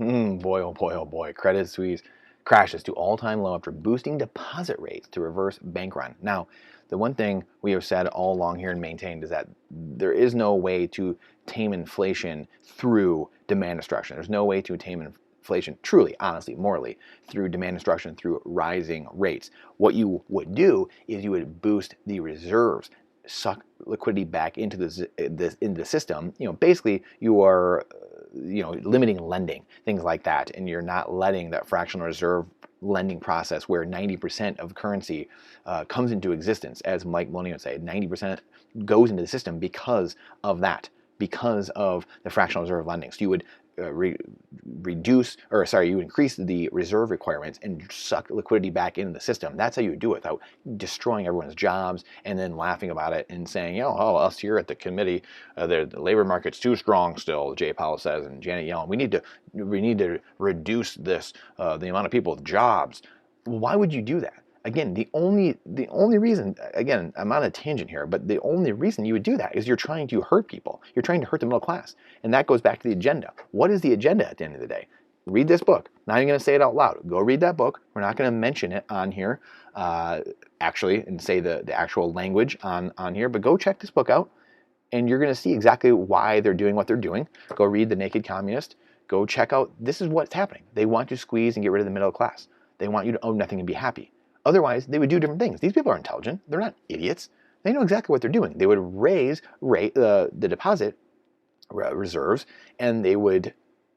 Boy, oh boy, oh boy. Credit Suisse crashes to all-time low after boosting deposit rates to reverse bank run. Now, the one thing we have said all along here and maintained is that there is no way to tame inflation through demand destruction. There's no way to tame inflation truly, honestly, morally, through demand destruction, through rising rates. What you would do is you would boost the reserves, suck liquidity back into the system. Basically, you are limiting lending, things like that, and you're not letting that fractional reserve lending process where 90% of currency comes into existence, as Mike Maloney would say. 90% goes into the system because of that, because of the fractional reserve lending. So you would you would increase the reserve requirements and suck liquidity back into the system. That's how you would do it without destroying everyone's jobs and then laughing about it and saying, oh, us here at the committee, the labor market's too strong still, Jay Powell says, and Janet Yellen, we need to reduce this, the amount of people with jobs. Why would you do that? Again, the only reason, again, I'm on a tangent here, but the only reason you would do that is you're trying to hurt people. You're trying to hurt the middle class. And that goes back to the agenda. What is the agenda at the end of the day? Read this book. Not even going to say it out loud. Go read that book. We're not going to mention it on here, actually, and say the actual language on here, but go check this book out, and you're going to see exactly why they're doing what they're doing. Go read The Naked Communist. Go check out, this is what's happening. They want to squeeze and get rid of the middle class. They want you to own nothing and be happy. Otherwise, they would do different things. These people are intelligent. They're not idiots. They know exactly what they're doing. They would raise the deposit reserves, and they would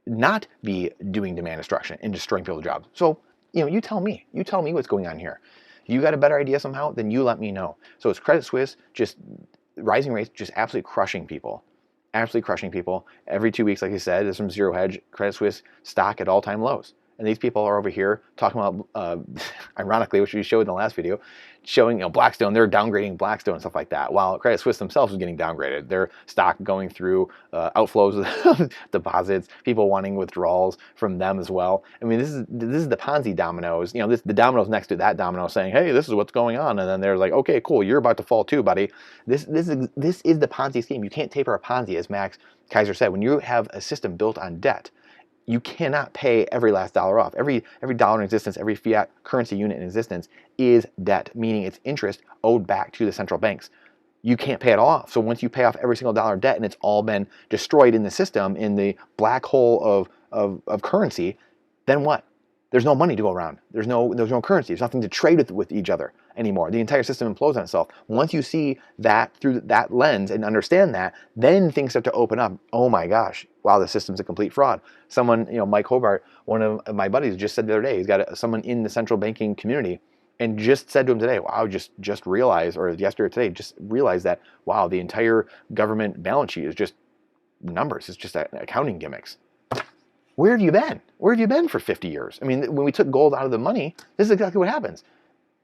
not be doing demand destruction and destroying people's jobs. So, you tell me. You tell me what's going on here. You got a better idea somehow? Then you let me know. So it's Credit Suisse, just rising rates, just absolutely crushing people. Absolutely crushing people. Every 2 weeks, like I said, there's some zero hedge Credit Suisse stock at all-time lows. And these people are over here talking about, ironically, which we showed in the last video, showing Blackstone, they're downgrading Blackstone and stuff like that, while Credit Suisse themselves is getting downgraded. Their stock going through outflows of deposits, people wanting withdrawals from them as well. I mean, this is the Ponzi dominoes. The dominoes next to that domino saying, hey, this is what's going on, and then they're like, okay, cool, you're about to fall too, buddy. This is the Ponzi scheme. You can't taper a Ponzi, as Max Kaiser said. When you have a system built on debt, you cannot pay every last dollar off. Every dollar in existence, every fiat currency unit in existence is debt, meaning it's interest owed back to the central banks. You can't pay it all off. So once you pay off every single dollar of debt and it's all been destroyed in the system, in the black hole of currency, then what? There's no money to go around. There's no currency. There's nothing to trade with each other anymore. The entire system implodes on itself. Once you see that through that lens and understand that, then things start to open up. Oh my gosh, wow, the system's a complete fraud. Someone, Mike Hobart, one of my buddies, just said the other day, he's got someone in the central banking community, and just said to him today, wow, just realized, or yesterday or today, just realized that, wow, the entire government balance sheet is just numbers. It's just accounting gimmicks. Where have you been? Where have you been for 50 years? I mean, when we took gold out of the money, this is exactly what happens.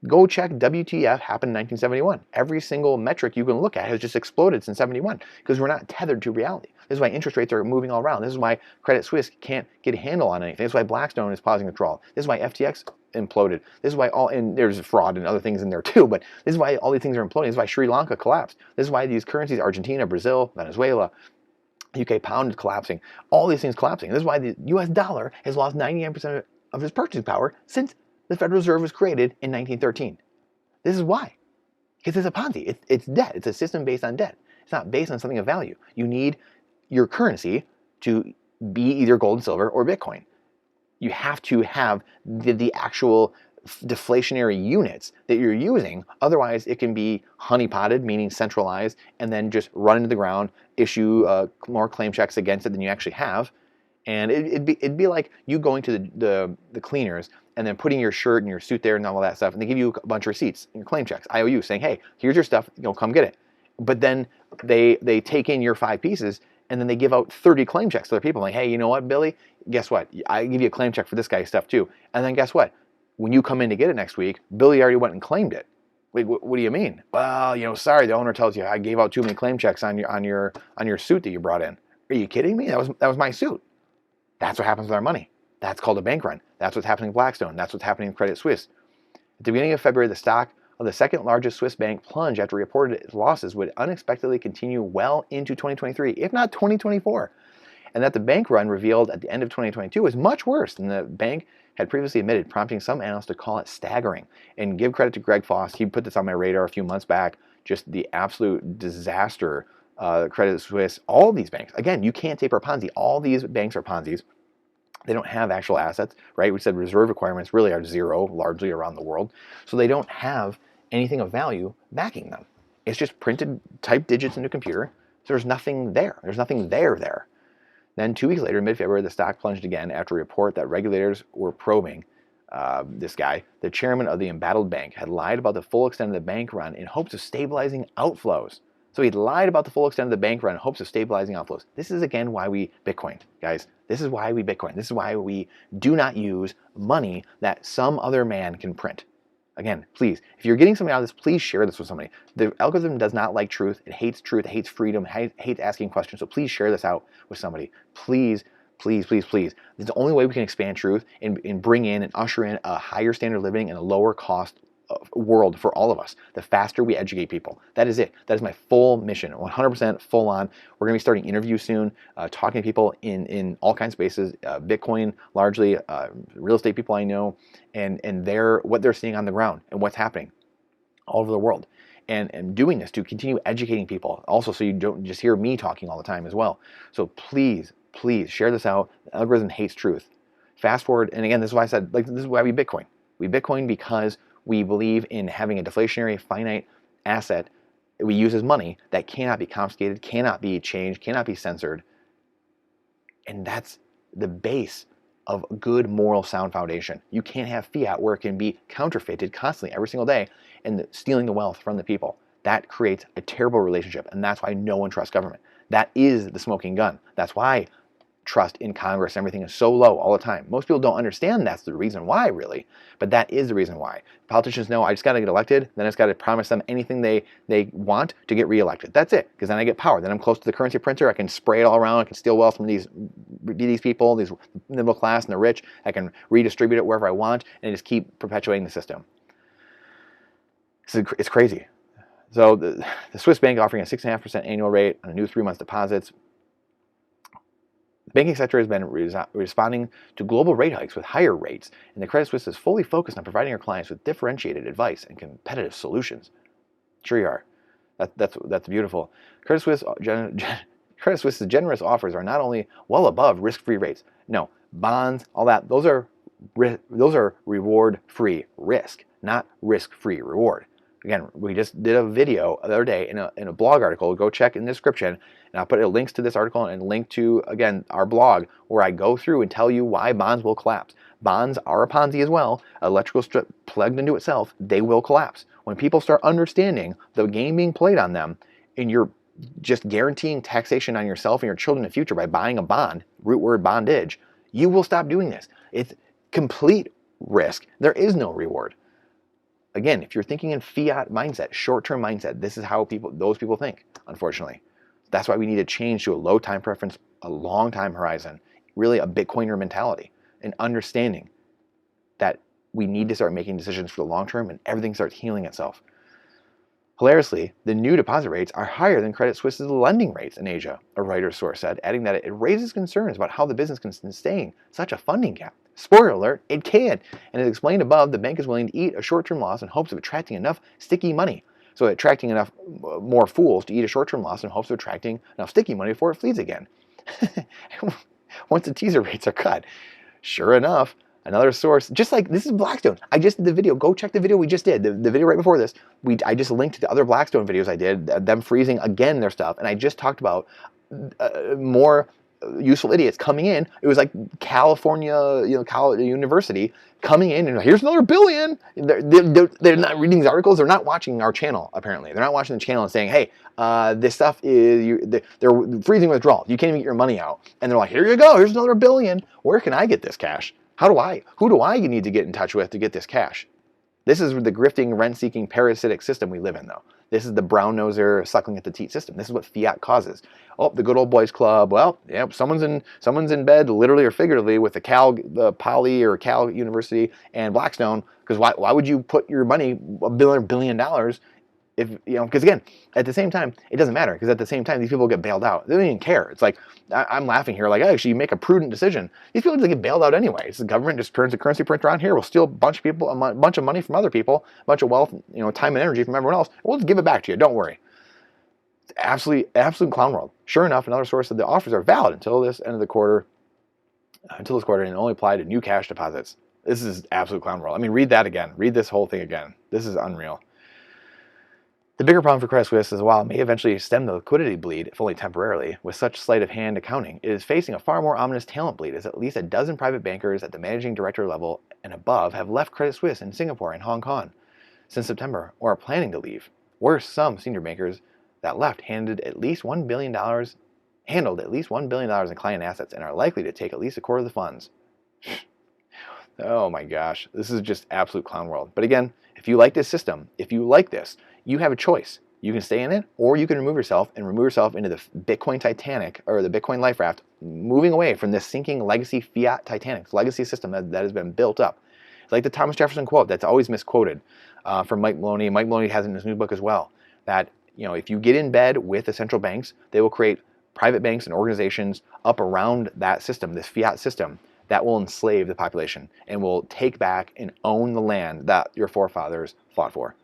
Go check WTF happened in 1971. Every single metric you can look at has just exploded since 71 because we're not tethered to reality. This is why interest rates are moving all around. This is why Credit Suisse can't get a handle on anything. This is why Blackstone is pausing withdrawal. This is why FTX imploded. This is why and there's fraud and other things in there too, but this is why all these things are imploding. This is why Sri Lanka collapsed. This is why these currencies, Argentina, Brazil, Venezuela, UK pound is collapsing. All these things collapsing. This is why the US dollar has lost 99% of its purchasing power since the Federal Reserve was created in 1913. This is why. Because it's a Ponzi. It's debt. It's a system based on debt. It's not based on something of value. You need your currency to be either gold and silver or Bitcoin. You have to have the actual deflationary units that you're using. Otherwise, it can be honeypotted, meaning centralized, and then just run into the ground, issue more claim checks against it than you actually have. And it'd be like you going to the cleaners and then putting your shirt and your suit there and all that stuff, and they give you a bunch of receipts, your claim checks, IOU, saying, hey, here's your stuff, come get it. But then they take in your 5 pieces, and then they give out 30 claim checks to other people, like, hey, you know what, Billy? Guess what? I give you a claim check for this guy's stuff too. And then guess what? When you come in to get it next week, Billy already went and claimed it. Wait, what do you mean? Well, sorry, the owner tells you I gave out too many claim checks on your suit that you brought in. Are you kidding me? That was my suit. That's what happens with our money. That's called a bank run. That's what's happening with Blackstone. That's what's happening with Credit Suisse. At the beginning of February, the stock of the second largest Swiss bank plunged after it reported its losses would unexpectedly continue well into 2023, if not 2024. and that the bank run revealed at the end of 2022 was much worse than the bank had previously admitted, prompting some analysts to call it staggering. And give credit to Greg Foss, he put this on my radar a few months back, just the absolute disaster, Credit Suisse, all these banks. Again, you can't taper a Ponzi. All these banks are Ponzi's. They don't have actual assets, right? We said reserve requirements really are zero largely around the world. So they don't have anything of value backing them. It's just printed, typed digits into a computer. So there's nothing there. There's nothing there. Then 2 weeks later, in mid-February, the stock plunged again after a report that regulators were probing this guy. The chairman of the embattled bank had lied about the full extent of the bank run in hopes of stabilizing outflows. So he lied about the full extent of the bank run in hopes of stabilizing outflows. This is, again, why we Bitcoin, guys. This is why we Bitcoin. This is why we do not use money that some other man can print. Again, please, if you're getting something out of this, please share this with somebody. The algorithm does not like truth. It hates freedom, hates asking questions. So please share this out with somebody. Please. It's the only way we can expand truth and bring in and usher in a higher standard of living and a lower cost world for all of us. The faster we educate people. That is it. That is my full mission, 100% full on. We're going to be starting interviews soon, talking to people in all kinds of spaces, Bitcoin largely, real estate people I know, and what they're seeing on the ground and what's happening all over the world. And doing this to continue educating people also, so you don't just hear me talking all the time as well. So please share this out. The algorithm hates truth. Fast forward, and again, this is why I said, this is why we Bitcoin. We Bitcoin because we believe in having a deflationary, finite asset that we use as money that cannot be confiscated, cannot be changed, cannot be censored. And that's the base of good, moral, sound foundation. You can't have fiat where it can be counterfeited constantly every single day and stealing the wealth from the people. That creates a terrible relationship, and that's why no one trusts government. That is the smoking gun. That's why trust in Congress, everything is so low all the time. Most people don't understand that's the reason why, really, but that is the reason why. Politicians know, I just got to get elected, then I just got to promise them anything they want to get reelected. That's it, because then I get power. Then I'm close to the currency printer. I can spray it all around. I can steal wealth from these people, these middle class and the rich. I can redistribute it wherever I want and just keep perpetuating the system. It's crazy. So the Swiss bank offering a 6.5% annual rate on a new 3-month deposits. The banking sector has been responding to global rate hikes with higher rates, and the Credit Suisse is fully focused on providing our clients with differentiated advice and competitive solutions. Sure you are. That's beautiful. Credit Suisse's generous offers are not only well above risk-free rates. No, bonds, all that, those are reward-free risk, not risk-free reward. Again, we just did a video the other day in a blog article. Go check in the description, and I'll put links to this article and a link to, again, our blog, where I go through and tell you why bonds will collapse. Bonds are a Ponzi as well. Electrical strip plugged into itself, they will collapse. When people start understanding the game being played on them, and you're just guaranteeing taxation on yourself and your children in the future by buying a bond, root word bondage, you will stop doing this. It's complete risk. There is no reward. Again, if you're thinking in fiat mindset, short-term mindset, this is how those people think, unfortunately. That's why we need to change to a low time preference, a long time horizon, really a Bitcoiner mentality, and understanding that we need to start making decisions for the long term and everything starts healing itself. Hilariously, the new deposit rates are higher than Credit Suisse's lending rates in Asia, a Reuters source said, adding that it raises concerns about how the business can sustain such a funding gap. Spoiler alert, it can. And as explained above, the bank is willing to eat a short-term loss in hopes of attracting enough sticky money. So attracting enough more fools to eat a short-term loss in hopes of attracting enough sticky money before it flees again. Once the teaser rates are cut. Sure enough, another source, just like this is Blackstone. I just did the video. Go check the video we just did. The video right before this. I just linked to the other Blackstone videos I did, them freezing again their stuff. And I just talked about more useful idiots coming in. It was like California, college, university coming in and here's another billion. They're not reading these articles. They're not watching our channel. Apparently, they're not watching the channel and saying, "Hey, this stuff is they're freezing withdrawal. You can't even get your money out." And they're like, "Here you go. Here's another billion. Where can I get this cash? Who do I need to get in touch with to get this cash?" This is the grifting, rent-seeking, parasitic system we live in, though. This is the brown-noser, suckling at the teat system. This is what fiat causes. Oh, the good old boys club. Well, yeah, someone's in bed, literally or figuratively, with the Poly or Cal University and Blackstone. Because why would you put your money, $1 billion, if because again, at the same time, it doesn't matter, because at the same time, these people get bailed out. They don't even care. It's like, I'm laughing here, like, actually, you make a prudent decision. These people just get bailed out anyways. The government just turns the currency printer on here. We'll steal a bunch of people, a bunch of money from other people, a bunch of wealth, time and energy from everyone else. We'll just give it back to you. Don't worry. It's absolute clown world. Sure enough, another source said the offers are valid until this end of the quarter, and only apply to new cash deposits. This is absolute clown world. I mean, read that again. Read this whole thing again. This is unreal. The bigger problem for Credit Suisse is, while it may eventually stem the liquidity bleed, if only temporarily, with such sleight of hand accounting, it is facing a far more ominous talent bleed, as at least a dozen private bankers at the managing director level and above have left Credit Suisse in Singapore and Hong Kong since September, or are planning to leave. Worse, some senior bankers that left handled at least $1 billion in client assets and are likely to take at least a quarter of the funds. Oh my gosh, this is just absolute clown world. But again, if you like this system, if you like this, you have a choice. You can stay in it, or you can remove yourself into the Bitcoin Titanic, or the Bitcoin life raft, moving away from this sinking legacy fiat Titanic, legacy system that has been built up. It's like the Thomas Jefferson quote that's always misquoted from Mike Maloney. Mike Maloney has it in his new book as well, that if you get in bed with the central banks, they will create private banks and organizations up around that system, this fiat system, that will enslave the population and will take back and own the land that your forefathers fought for.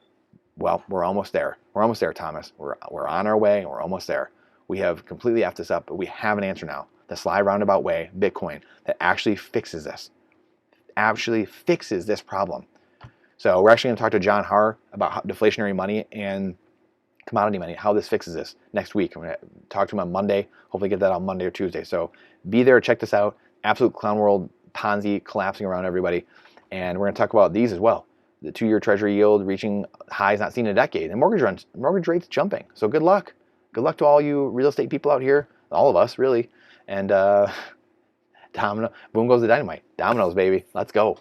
Well, we're almost there. We're almost there, Thomas. We're on our way, and we're almost there. We have completely effed this up, but we have an answer now. The sly roundabout way, Bitcoin, that actually fixes this. Actually fixes this problem. So we're actually going to talk to John Haar about deflationary money and commodity money, how this fixes this next week. I'm going to talk to him on Monday. Hopefully get that on Monday or Tuesday. So be there, check this out. Absolute clown world, Ponzi collapsing around everybody. And we're going to talk about these as well. The 2-year Treasury yield reaching highs not seen in a decade, and mortgage rates jumping. So good luck. Good luck to all you real estate people out here, all of us really. And domino, boom goes the dynamite. Dominoes, baby. Let's go.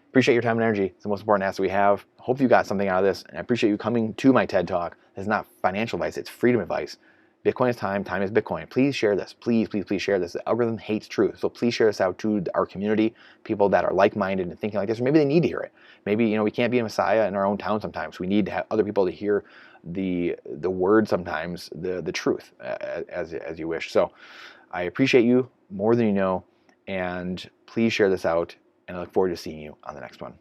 Appreciate your time and energy. It's the most important asset we have. Hope you got something out of this, and I appreciate you coming to my TED Talk. It's not financial advice, it's freedom advice. Bitcoin is time, time is Bitcoin. Please share this. Please, please, please share this. The algorithm hates truth. So please share this out to our community, people that are like-minded and thinking like this, or maybe they need to hear it. Maybe, we can't be a messiah in our own town sometimes. We need to have other people to hear the word sometimes, the truth, as you wish. So I appreciate you more than you know, and please share this out, and I look forward to seeing you on the next one.